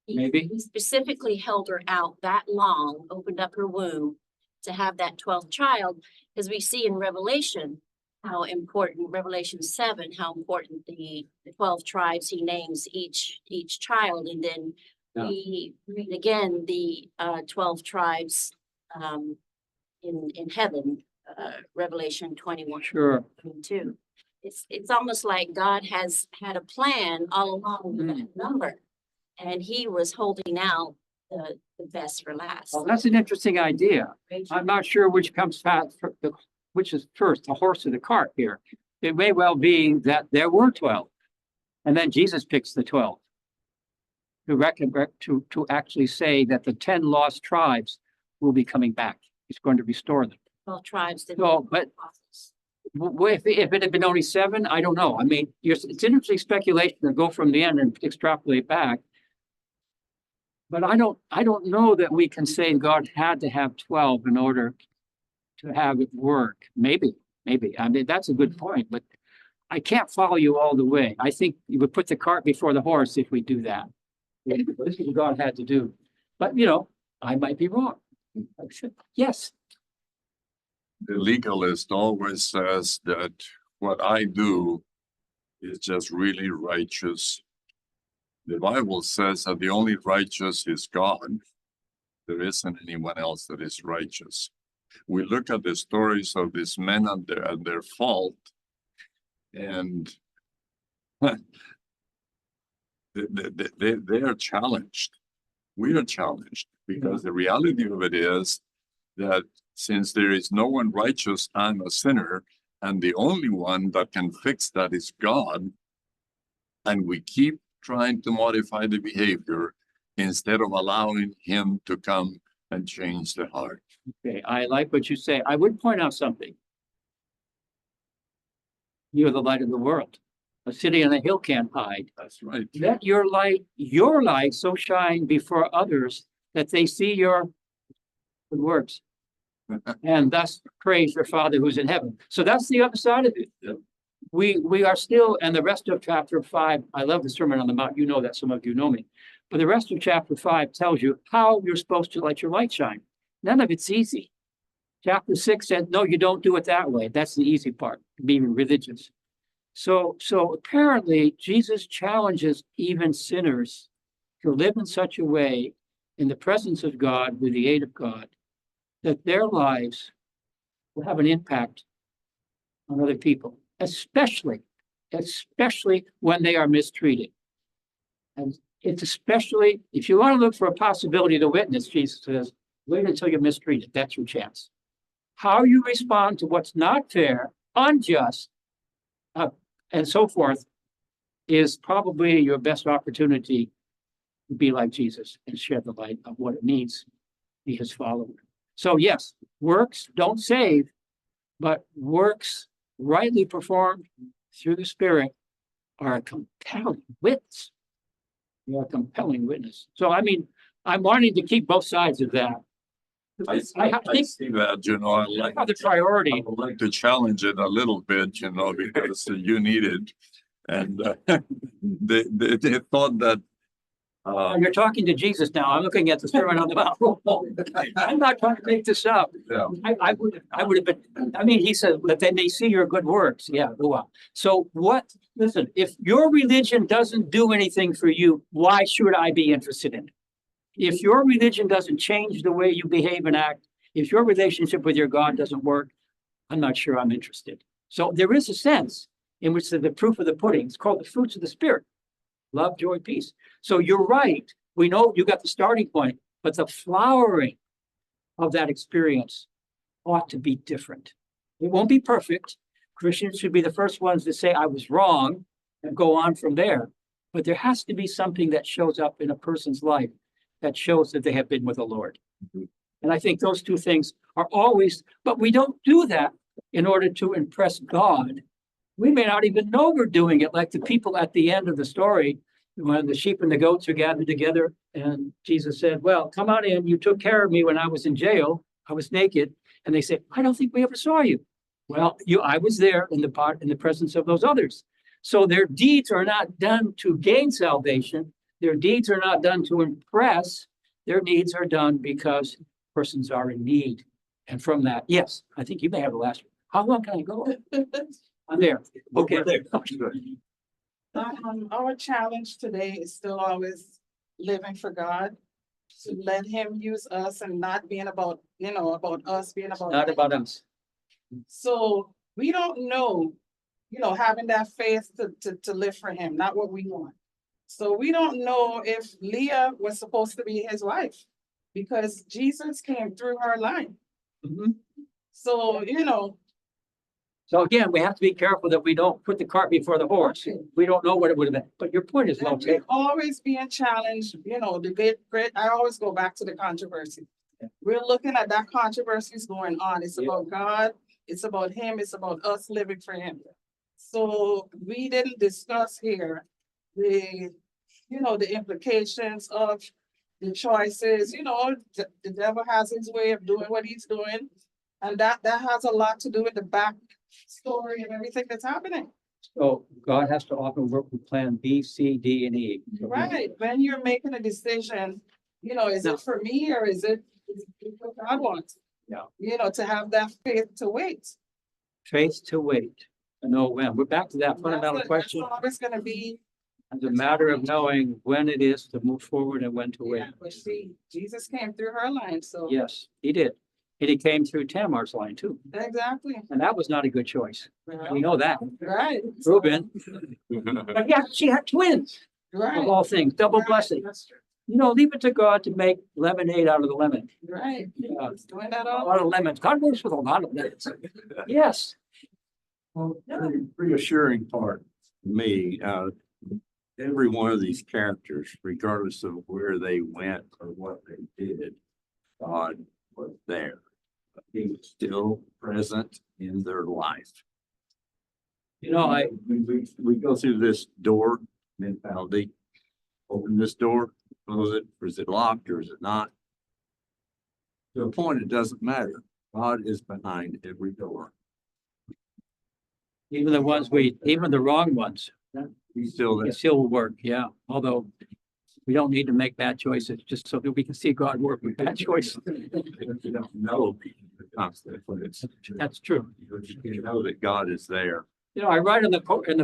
Maybe. He specifically held her out that long, opened up her womb to have that 12th child, because we see in Revelation how important, Revelation 7, how important the 12 tribes, he names each child. And then we read again the 12 tribes in heaven, Revelation 21. Sure. 22. It's almost like God has had a plan all along with that number, and he was holding out the best for last. Well, that's an interesting idea. I'm not sure which comes fast, which is first, the horse or the cart here. It may well be that there were 12, and then Jesus picks the 12 to actually say that the 10 lost tribes will be coming back. He's going to restore them. 12 tribes. So, but if it had been only 7, I don't know. I mean, it's interesting speculation to go from the end and extrapolate back. But I don't know that we can say God had to have 12 in order to have it work. Maybe. I mean, that's a good point, but I can't follow you all the way. I think you would put the cart before the horse if we do that. This is what God had to do. But, I might be wrong. Yes. The legalist always says that what I do is just really righteous. The Bible says that the only righteous is God. There isn't anyone else that is righteous. We look at the stories of these men and their fault, and they are challenged. We are challenged because the reality of it is that since there is no one righteous, I'm a sinner, and the only one that can fix that is God. And we keep trying to modify the behavior instead of allowing him to come and change the heart. Okay, I like what you say. I would point out something. You're the light of the world. A city on a hill can't hide. That's right. Let your light so shine before others that they see your good works. And thus praise your Father who's in heaven. So that's the other side of it. Yep. We are still, and the rest of chapter 5, I love the Sermon on the Mount. You know that, some of you know me. But the rest of chapter 5 tells you how you're supposed to let your light shine. None of it's easy. Chapter 6 said, no, you don't do it that way. That's the easy part, being religious. So apparently Jesus challenges even sinners to live in such a way in the presence of God, with the aid of God, that their lives will have an impact on other people, especially when they are mistreated. And it's especially, if you want to look for a possibility to witness, Jesus says, wait until you're mistreated. That's your chance. How you respond to what's not fair, unjust, and so forth, is probably your best opportunity to be like Jesus and share the light of what it means to be his follower. So yes, works don't save, but works rightly performed through the Spirit are a compelling witness. They are a compelling witness. So I mean, I'm wanting to keep both sides of that. I think see that, you know, I have the priority. I would like to challenge it a little bit, you know, because you need it. And they thought that You're talking to Jesus now. I'm looking at the Sermon on the Mount. I'm not trying to make this up. yeah, I would have been, I mean, he said, but then they see your good works. Yeah, well. So listen, if your religion doesn't do anything for you, why should I be interested in it? If your religion doesn't change the way you behave and act, if your relationship with your God doesn't work, I'm not sure I'm interested. So there is a sense in which the proof of the pudding is called the fruits of the Spirit. Love, joy, peace. So you're right. We know you got the starting point, but the flowering of that experience ought to be different. It won't be perfect. Christians should be the first ones to say, I was wrong, and go on from there. But there has to be something that shows up in a person's life that shows that they have been with the Lord. And I think those two things are always, but we don't do that in order to impress God. We may not even know we're doing it, like the people at the end of the story, when the sheep and the goats are gathered together, and Jesus said, well, come on in, you took care of me when I was in jail, I was naked. And they said, I don't think we ever saw you. Well, I was there in the presence of those others. So their deeds are not done to gain salvation. Their deeds are not done to impress. Their deeds are done because persons are in need. And from that, yes, I think you may have the last one. How long can I go? I'm there. Okay. Our challenge today is still always living for God, to let him use us and not being about, about us, being about. Not about us. So we don't know, having that faith to live for him, not what we want. So we don't know if Leah was supposed to be his wife, because Jesus came through her line. Mhm. So, So again, we have to be careful that we don't put the cart before the horse. We don't know what it would have been, but your point is well and we're taken. always being challenged, the great, I always go back to the controversy. Yeah. We're looking at that controvery is going on. It's Yeah. about God, it's about him, it's about us living for him. So we didn't discuss here the implications of the choices, the devil has his way of doing what he's doing. And that has a lot to do with the back story and everything that's happening. So God has to often work with plan B, C, D, and E. Right, when you're making a decision, is No. it for me or is it what God wants? Yeah. To have that faith to wait. Faith to wait, to know when. We're back to that fundamental That's question. always gonna be. It's a matter of knowing when it is to move forward and when to wait. Yeah, but see, Jesus came through her line, so. Yes, he did. And he came through Tamar's line too. Exactly. And that was not a good choice. We know that. Right. Reuben. But yeah, she had twins Right. of all things, double Right, blessing. that's true. Leave it to God to make lemonade out of the lemon. Right. Yeah. He's doing that A all. lot of lemons. God works with a lot of lemons. Yes. Well, the reassuring part to me, every one of these characters, regardless of where they went or what they did, God was there. He was still present in their life. You know, We go through this door mentality. Open this door, close it, or is it locked or is it not? To a point, it doesn't matter. God is behind every door. even even the wrong ones, He's still there. it still will work, yeah. Although we don't need to make bad choices, just so that we can see God work with bad choices. You don't know the consequence. That's true. You know that God is there. You know, I write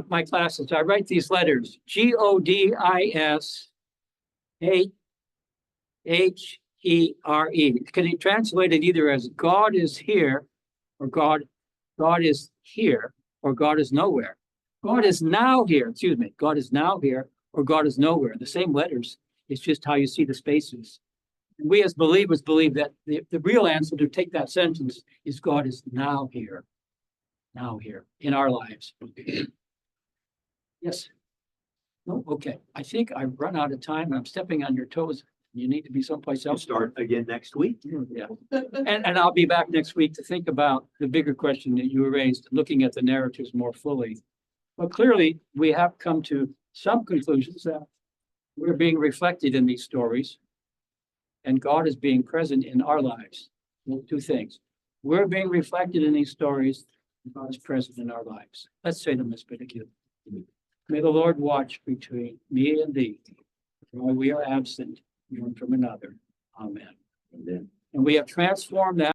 my classes, I write these letters, GODIS HERE. Can you translate it either as God is here or God is here or God is nowhere? God is now here, excuse me. God is now here or God is nowhere. The same letters. It's just how you see the spaces. And we as believers believe that the real answer to take that sentence is God is now here in our lives. Yes. No, okay. I think I've run out of time. I'm stepping on your toes. You need to be someplace We'll else. start again next week. Yeah. And I'll be back next week to think about the bigger question that you raised, looking at the narratives more fully. But clearly, we have come to some conclusions that we're being reflected in these stories. And God is being present in our lives. Well, two things. We're being reflected in these stories. God is present in our lives. Let's say them as Benedict. May the Lord watch between me and thee, while we are absent one from another. Amen. And we have transformed that.